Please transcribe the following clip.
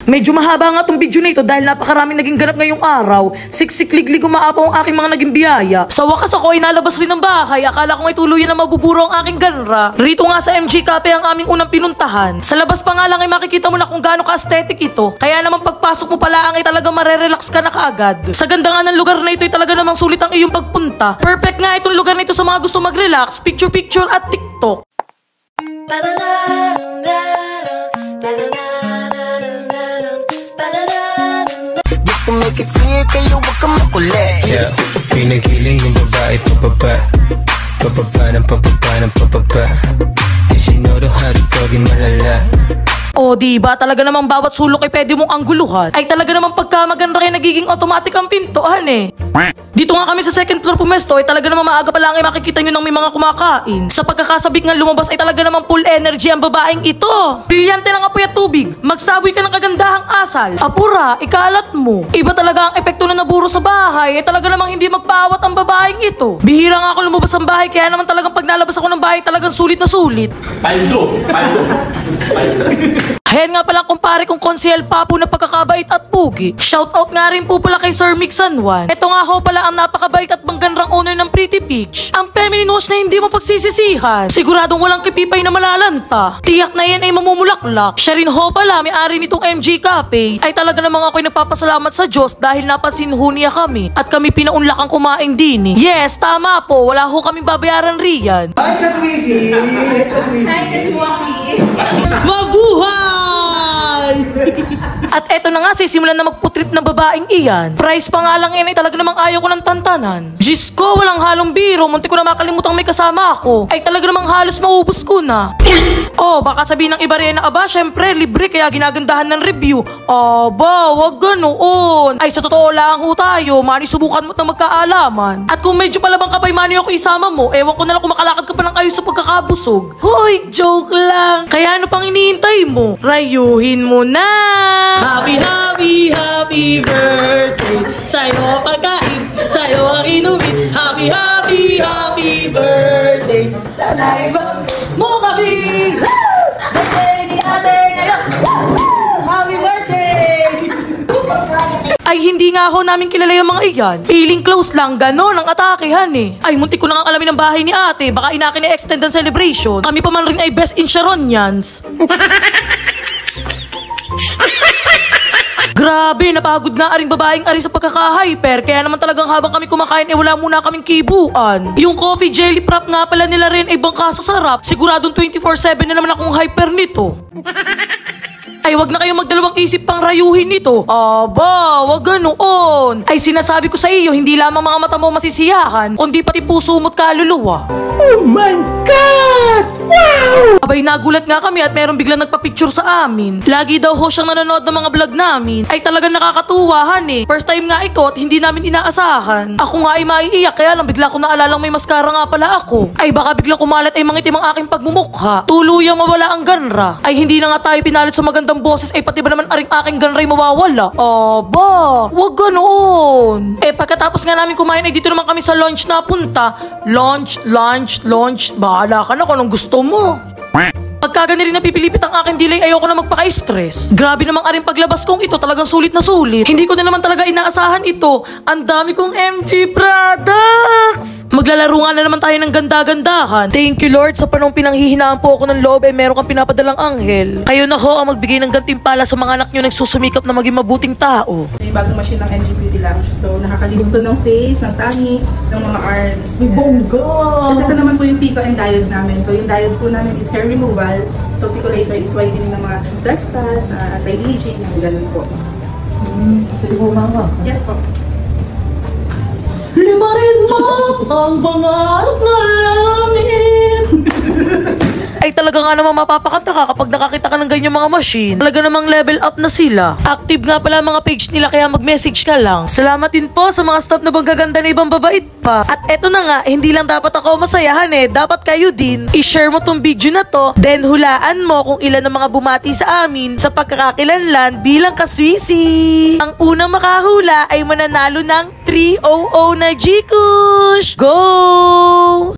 Medyo mahaba nga tong video na ito dahil napakaraming naging ganap ngayong araw. Siksik-liglig umaapaw ang aking mga naging biyaya. Sa wakas ako ay nalabas rin ng bahay. Akala ko ay tuluyan na mabuburo ang aking ganra. Rito nga sa MG Cafe ang aming unang pinuntahan. Sa labas pa nga lang ay makikita mo na kung gaano ka-aesthetic ito. Kaya naman pagpasok mo pala ay talagang marerelax ka na kaagad. Sa ganda nga ng lugar na ito ay talaga namang sulit ang iyong pagpunta. Perfect nga itong lugar na ito sa mga gusto mag-relax, picture-picture at TikTok. Make it clear kayo wag kang makulit. Yeah, pinigiling yung babae pababa, pababa ng pababa ng pababa. And she know how to doggy malala. O diba talaga namang bawat sulok ay pwede mong angguluhan. Ay talaga namang pagka maganda kayo nagiging automatic ang pintuan eh. Dito nga kami sa second floor pumesto ay talaga namang maaga pa lang ay makikita nyo ng may mga kumakain. Sa pagkakasabik nga lumabas ay talaga namang full energy ang babaeng ito. Brilyante ng apoy at tubig. Magsaboy ka ng kagandahang asal. Apura, ikalat mo. Iba talaga ang epekto na naburo sa bahay ay talaga namang hindi magpaawat ang babaeng ito. Bihira nga ako lumabas ng bahay kaya naman talagang pag nalabas ako ng bahay talagang sulit na sulit. Paldo. Ayan nga palang kumpare kong konsehal Papu na pagkakabait at pugi. Shoutout nga rin po pala kay Sir Mixan Juan. Ito nga ho pala ang napakabait at mangganrang owner ng Pretty Peach. Ang feminine wash na hindi mo pagsisisihan. Siguradong walang kipipay na malalanta. Tiyak na yan ay mamumulaklak. Siya rin ho pala may-ari nitong MG Cafe. Ay talaga namang ako'y nagpapasalamat sa Diyos dahil napansin ho niya kami. At kami pinaunlak ang kumaing din eh. Yes, tama po. Wala ho kaming babayaran riyan. Hi, Kaswisi! Hi, Kaswisi! Mabuhay! At eto na nga, sisimulan na magputrip ng babaeng iyan. Price pa nga lang yan ay talaga namang ayaw ko ng tantanan. Diyos ko, walang halong biro. Munti ko na makalimutang may kasama ako. Ay talaga namang halos maubos ko na. Oh, baka sabihin ng iba rin na aba, syempre, libre kaya ginagandahan ng review. Aba, wag ganoon. Ay sa totoo lang ho tayo, mani subukan mo na magkaalaman. At kung medyo palabang kapay mani ako isama mo, ewan ko na lang kung makalakad ka pa ng ayos sa pagkakabusog. Hoy, joke lang. Kaya ano pang iniintay mo? Rayuhin mo na. Happy, happy, happy birthday. Sa'yo pagkain, sa'yo ang inumin. Happy, happy, happy birthday. Sana iba mo kami. Birthday ni ate ngayon. Happy birthday. Ay hindi nga ho namin kilala yung mga iyan. Feeling close lang, ganon ang atakehan eh. Ay muntik ko na nga alamin ang bahay ni ate. Baka inakin na extend ang celebration. Kami pa man rin ay best in Sharonians. Grabe, napagod nga aring babaeng ari sa pagkaka-hyper. Kaya naman talagang habang kami kumakain wala muna kaming kibuan. Yung coffee jelly prop nga pala nila rin ay bangka sa sarap. Siguradong 24/7 na naman akong hyper nito. Ay wag na kayong magdalawang isip pang rayuhin nito. Aba, wag ganoon. Ay sinasabi ko sa iyo, hindi lamang mga mata mo masisiyahan, kundi pati puso mo't kaluluwa. Oh my God! Wow! Abay nagulat nga kami at meron biglang nagpa-picture sa amin. Lagi daw ho siyang nanonood ng mga vlog namin. Ay talagang nakakatuwahan eh. First time nga ito at hindi namin inaasahan. Ako nga ay maiiyak kaya lang bigla ko naalalang may maskara nga pala ako. Ay baka bigla kumalat ay mangitim ang aking pagmumukha. Tuluyang mawala ang ganra. Ay hindi na nga tayo pinalit sa magandang boses ay pati ba naman aking ganra ay mawawala. Aba, wag ganoon. Eh pagkatapos nga namin kumain ay dito naman kami sa lunch na punta. Lunch. Bahala ka na kung anong gusto mo. Pagka ganun rin napipilipit ang aking delay, ayoko na magpaka-stress. Grabe namang aring paglabas kong ito, talagang sulit na sulit. Hindi ko na naman talaga inaasahan ito. Ang dami kong MG products! Maglalaro nga na naman tayo ng ganda-gandahan. Thank you Lord, sa panong pinanghihinaan po ako ng loob ay meron kang pinapadalang anghel. Kayo na ho ang magbigay ng gantimpala sa mga anak nyo nagsusumikap na maging mabuting tao. May bagong machine ng MG Beauty Lounge. So, nakakalimutan to ng face, ng tangi, ng mga arms. May bongga! Kasi ito naman po yung pico and diode namin. So, yung diode po namin is hair removal. So, pico laser is widening ng mga dark spots, anti-aging, ganun po. Pwede po mama. Yes po. Limarin mo ang pangarap na namin. Ay talaga nga naman mapapakanta ka kapag nakakita ka ng ganyan mga machine. Talaga namang level up na sila. Active nga pala mga page nila kaya mag-message ka lang. Salamat din po sa mga staff na banggaganda na ibang babait pa. At eto na nga, hindi lang dapat ako masayahan eh. Dapat kayo din. I-share mo tong video na to. Then hulaan mo kung ilan ang mga bumati sa amin sa pagkakakilanlan bilang kaswisi. Ang unang makahula ay mananalo ng 300 na Gcash. Go!